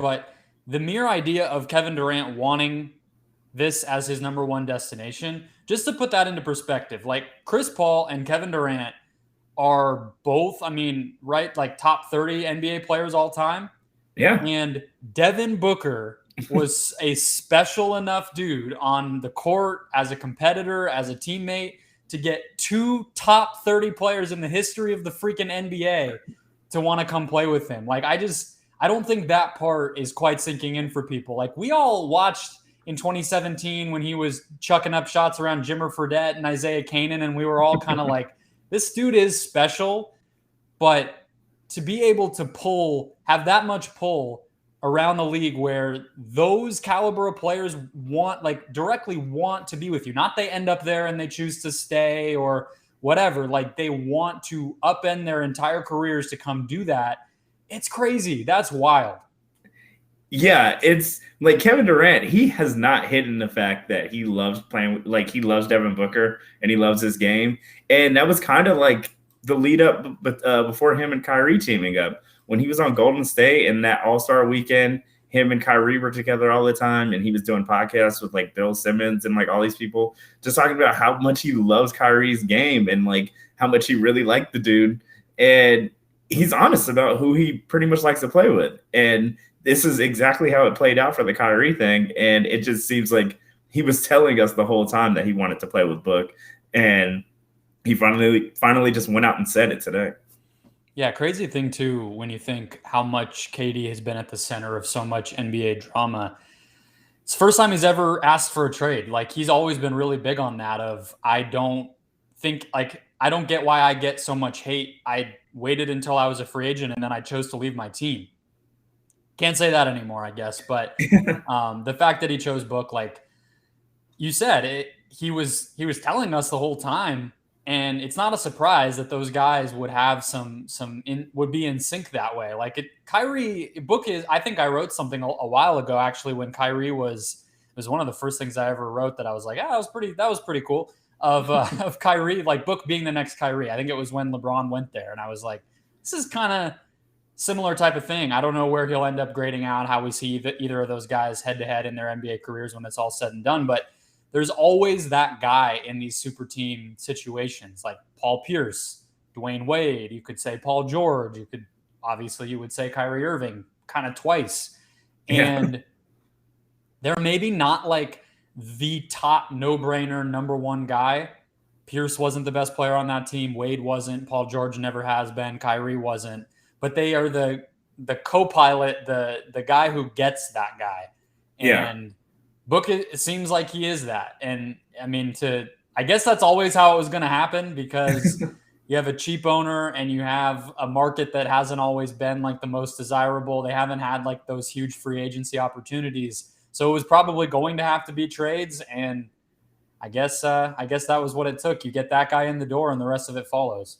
but the mere idea of Kevin Durant wanting this as his number one destination, just to put that into perspective, like Chris Paul and Kevin Durant are both, I mean, right, like top 30 NBA players all time. Yeah. And Devin Booker was a special enough dude on the court as a competitor, as a teammate, to get two top 30 players in the history of the freaking NBA to want to come play with him. Like, I don't think that part is quite sinking in for people. Like, we all watched in 2017 when he was chucking up shots around Jimmer Fredette and Isaiah Kanan, and we were all kind of like, this dude is special, but to be able to have that much pull around the league where those caliber of players directly want to be with you, not they end up there and they choose to stay or whatever, like they want to upend their entire careers to come do that. It's crazy. That's wild. Yeah, it's like Kevin Durant, he has not hidden the fact that he loves playing, like he loves Devin Booker and he loves his game. And that was kind of like the lead up before him and Kyrie teaming up. When he was on Golden State and that All-Star weekend, him and Kyrie were together all the time, and he was doing podcasts with like Bill Simmons and like all these people just talking about how much he loves Kyrie's game and like how much he really liked the dude. And he's honest about who he pretty much likes to play with. And this is exactly how it played out for the Kyrie thing. And it just seems like he was telling us the whole time that he wanted to play with Book. And he finally just went out and said it today. Yeah, crazy thing too, when you think how much KD has been at the center of so much NBA drama. It's the first time he's ever asked for a trade. Like, he's always been really big on that of, I don't get why I get so much hate. I waited until I was a free agent and then I chose to leave my team. Can't say that anymore, I guess. But the fact that he chose Book, like you said, he was telling us the whole time, and it's not a surprise that those guys would have would be in sync that way. Like Kyrie Book is. I think I wrote something a while ago actually when Kyrie was one of the first things I ever wrote that I was like, that was pretty cool of Kyrie, like Book being the next Kyrie. I think it was when LeBron went there, and I was like, this is kind of similar type of thing. I don't know where he'll end up grading out, how we see either of those guys head to head in their NBA careers when it's all said and done. But there's always that guy in these super team situations, like Paul Pierce, Dwayne Wade. You could say Paul George. You would say Kyrie Irving kind of twice. And they're maybe not like the top no-brainer number one guy. Pierce wasn't the best player on that team. Wade wasn't. Paul George never has been. Kyrie wasn't. But they are the co-pilot, the guy who gets that guy. And Book, it seems like he is that. And I mean, I guess that's always how it was going to happen, because you have a cheap owner and you have a market that hasn't always been like the most desirable. They haven't had like those huge free agency opportunities. So it was probably going to have to be trades. And I guess that was what it took. You get that guy in the door and the rest of it follows.